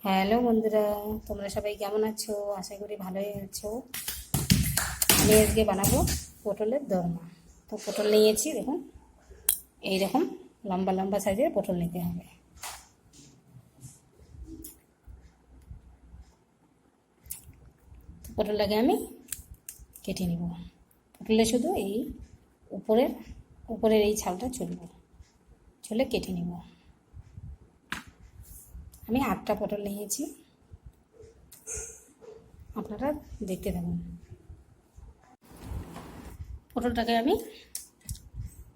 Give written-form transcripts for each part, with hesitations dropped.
Hello বন্ধুরা, তোমরা সবাই কেমন আছো? আশা করি ভালোই আছো। আমি আজকে বানাবো পটলের দোরমা। তো পটল নিয়েছি, দেখুন এইরকম লম্বা লম্বা সাইজের পটল নিতে হবে। তো পটলটাকে আমি কেটে নেব। পটলে শুধু এই উপরের উপরের এই ছালটা ছুলে কেটে নেব। আমি 8টা পটল নিয়েছি, আপনারা দেখতে থাকুন। পটলটাকে আমি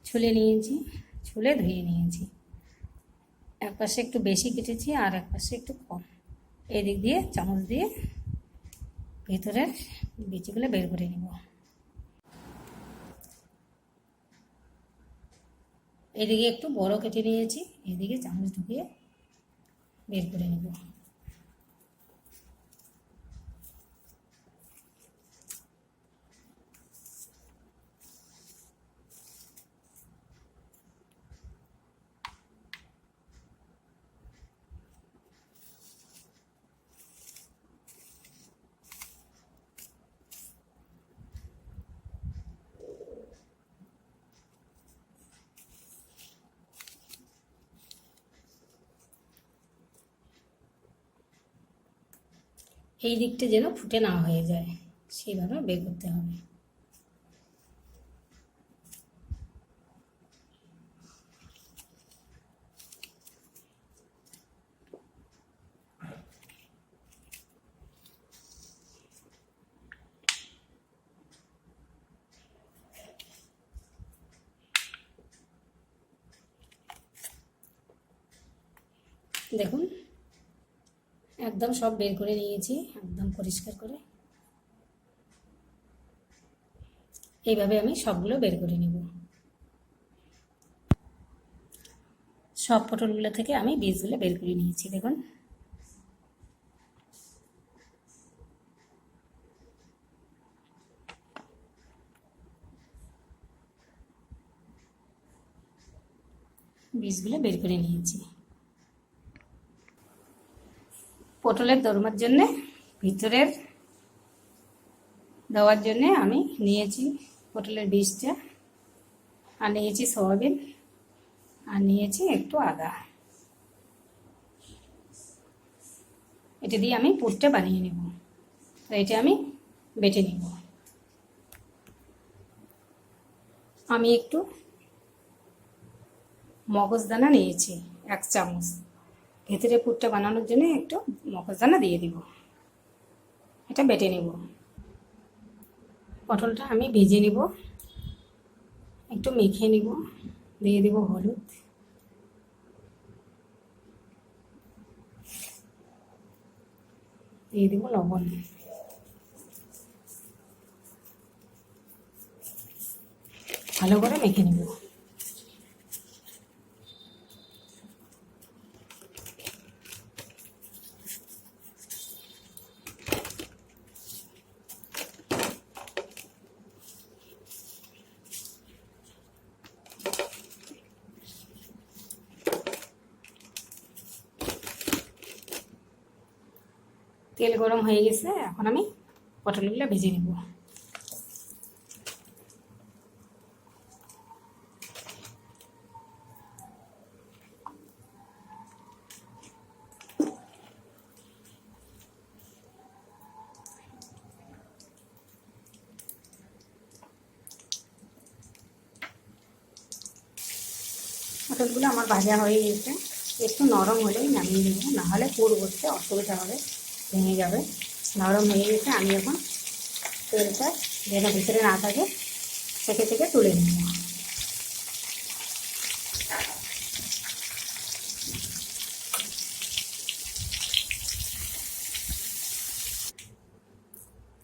ছুলে নিয়েছি, ছুলে ধুয়ে নিয়েছি। এক পাশে একটু বেশি কেটেছি আর এক পাশে একটু কম। এদিক দিয়ে চামচ দিয়ে ভিতরের বিচিগুলো বের করে নিব। এদিকে একটু বড় কেটে নিয়েছি, এদিকে চামচ ঢুকিয়ে বের করে নিব। এই দিকটা যেন ফুটে না হয়ে যায়, সেইভাবে বের করতে হবে। দেখুন একদম সব বের করে নিয়েছি, একদম পরিষ্কার করে। এইভাবে আমি সবগুলো বের করে নিব। সব পটলগুলো থেকে আমি বীজগুলো বের করে নিয়েছি। দেখুন বীজগুলো বের করে নিয়েছি। পটলের দোরমার জন্যে ভিতরের দেওয়ার জন্যে আমি নিয়েছি পটলের বীজটা, আর নিয়েছি সয়াবিন, আর নিয়েছি একটু আদা। এটা দিয়ে আমি পুরটা বানিয়ে নেব। তো এটা আমি বেটে নেব। আমি একটু মগজদানা নিয়েছি 1 চামচ, ভেতরে পুরটা বানানোর জন্য একটু মগজদানা দিয়ে দিব। এটা বেটে নেব। পটলটা আমি ভেজে নেব, একটু মেখে নেব। দিয়ে দেব হলুদ, দিয়ে দেব লবণ। ভালো করে মেখে নেব। তেল গরম হয়ে গেছে, এখন আমি পটলগুলো ভেজে নেব। পটলগুলো আমার ভাজা হয়ে গেছে, একটু নরম হলেই নামিয়ে নেব, নাহলে পুর করতে অসুবিধা হবে, ভেঙে যাবে। নরম হয়ে গেছে, আমি এখন তেলটা যেন ভিতরে না থাকে থেকে তুলে নেব।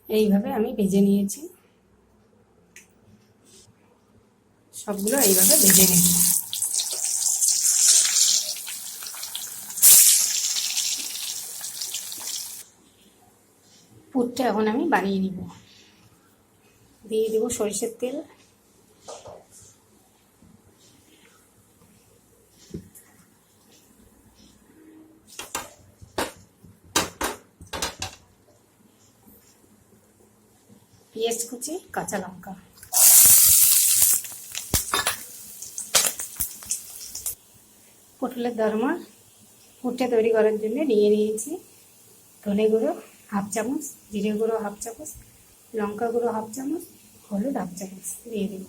এইভাবে আমি ভেজে নিয়েছি, সবগুলো এইভাবে ভেজে নেব। পুরটা এখন আমি বানিয়ে নিব। দিয়ে দেব সরিষার তেল, পেঁয়াজ কুচি, কাঁচা লঙ্কা। পটলের দরমা পুরটা তৈরি করার জন্য নিয়ে নিয়েছি ধনে গুঁড়ো হাফ চামচ, জিরে গুঁড়ো হাফ চামচ, লঙ্কা গুঁড়ো হাফ চামচ, হলুদ হাফ চামচ দিয়ে দেব।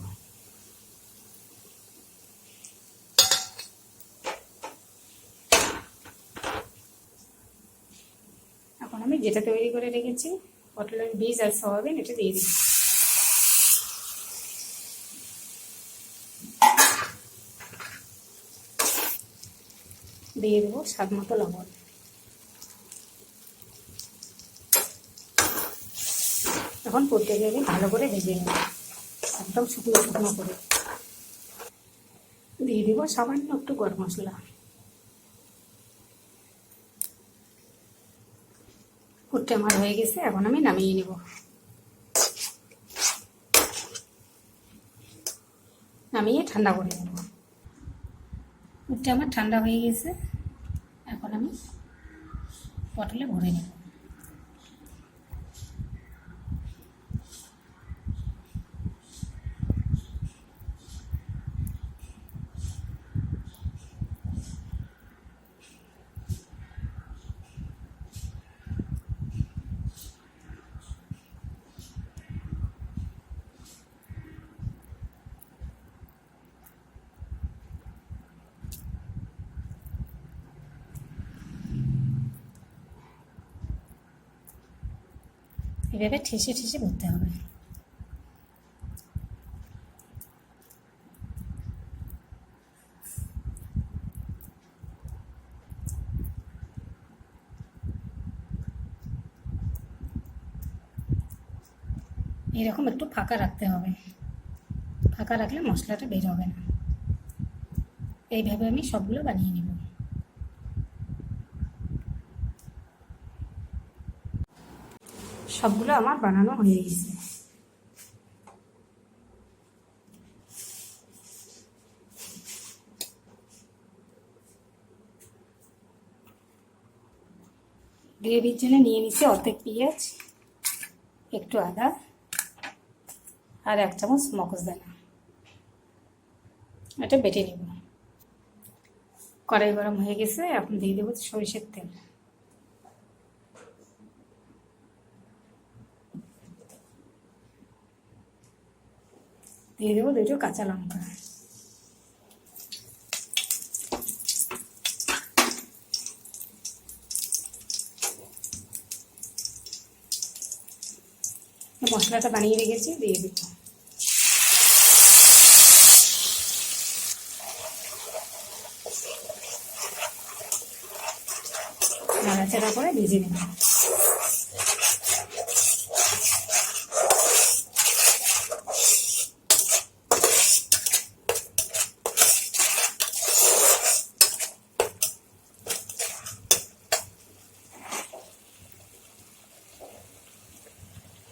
এখন আমি যেটা তৈরি করে রেখেছি পটলের বীজ আর সয়াবিন এটা দিয়ে দিই। দিয়ে দেবো স্বাদ মতো লবণ। এখন পুরটাকে আমি ভালো করে ভেজে নেব, একদম শুকনো শুকনো করে। দিয়ে দেবো সামান্য একটু গরম মশলা। পুরটা আমার হয়ে গেছে, এখন আমি নামিয়ে নেব। নামিয়ে ঠান্ডা করে নেব। পুরটা আমার ঠান্ডা হয়ে গেছে, এখন আমি পটলে ভরে নেব। এভাবে ঠেসে ঠেসে ভরতে হবে। এরকম একটু ফাঁকা রাখতে হবে, ফাঁকা রাখলে মশলাটা বের হবে না। এইভাবে আমি সবগুলো বানিয়ে নেব। সবগুলো আমার বানানো হয়ে গেছে। গ্রেভির জন্য নিয়ে নিচ্ছি অর্ধেক পেঁয়াজ, একটু আদা আর 1 চামচ মগজদানা। এটা বেটে নেব। কড়াই গরম হয়ে গেছে, এখন দিয়ে দেবো সরিষার তেল। দিয়ে দেবো 2টো কাঁচা লঙ্কা। মশলাটা বানিয়ে রেখেছি, দিয়ে দেব। নাড়াচাড়া করে ভেজে নেব।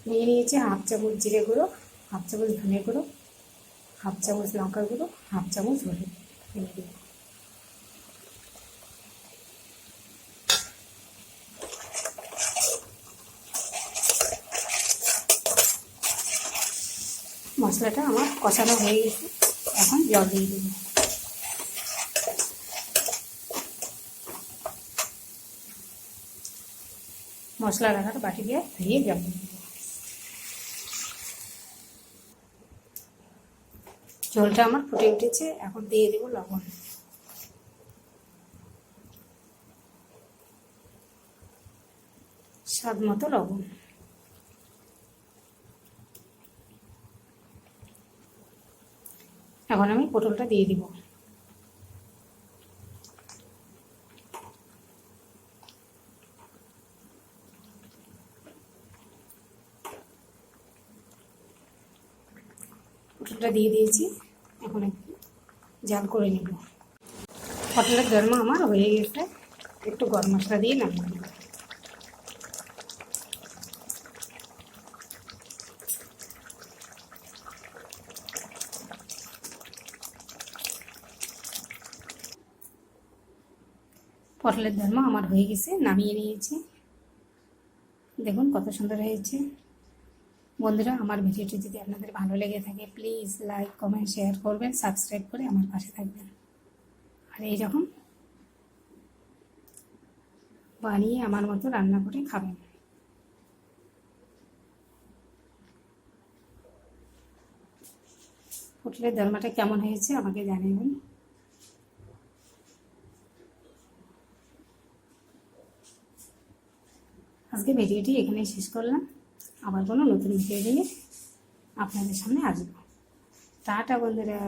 নিয়ে নিয়েছি হাফ চামচ জিরে গুঁড়ো, হাফ চামচ ধনে গুঁড়ো, হাফ চামচ লঙ্কা গুঁড়ো, হাফ চামচ হলুদ দিয়ে দেব। মশলাটা আমার কষানো হয়ে গেছে, এখন জল দিয়ে দেব। মশলা রাখার বাটি দিয়ে ধুয়ে জল দিয়ে দেব। ঝোলটা আমার ফুটে উঠেছে, এখন দিয়ে দেবো লবণ। স্বাদ মতো লবণ। এখন আমি পটলটা দিয়ে দিব। পটলটা দিয়ে দিয়েছি, এখন একটু জাল করে নেব। পটলের দরমা আমার হয়ে গেছে, একটু গরম মশলা দিয়ে নামিয়ে নেব। পটলের দরমা আমার হয়ে গেছে, নামিয়ে নিয়েছি। দেখুন কত সুন্দর হয়েছে, বন্ধুরা, আমার ভিডিওটি যদি আপনাদের ভালো লেগে থাকে প্লিজ লাইক কমেন্ট শেয়ার করবেন, সাবস্ক্রাইব করে আমার পাশে থাকবেন। আর এইরকম বানিয়ে আমার মতো রান্না করে খাবেন। পটলের দোরমাটা কেমন হয়েছে আমাকে জানাবেন। আজকে ভিডিওটি এখানেই শেষ করলাম। আবার কোনো নতুন ভিডিও নিয়ে আপনাদের সামনে আসবো। টাটা বন্ধুরা।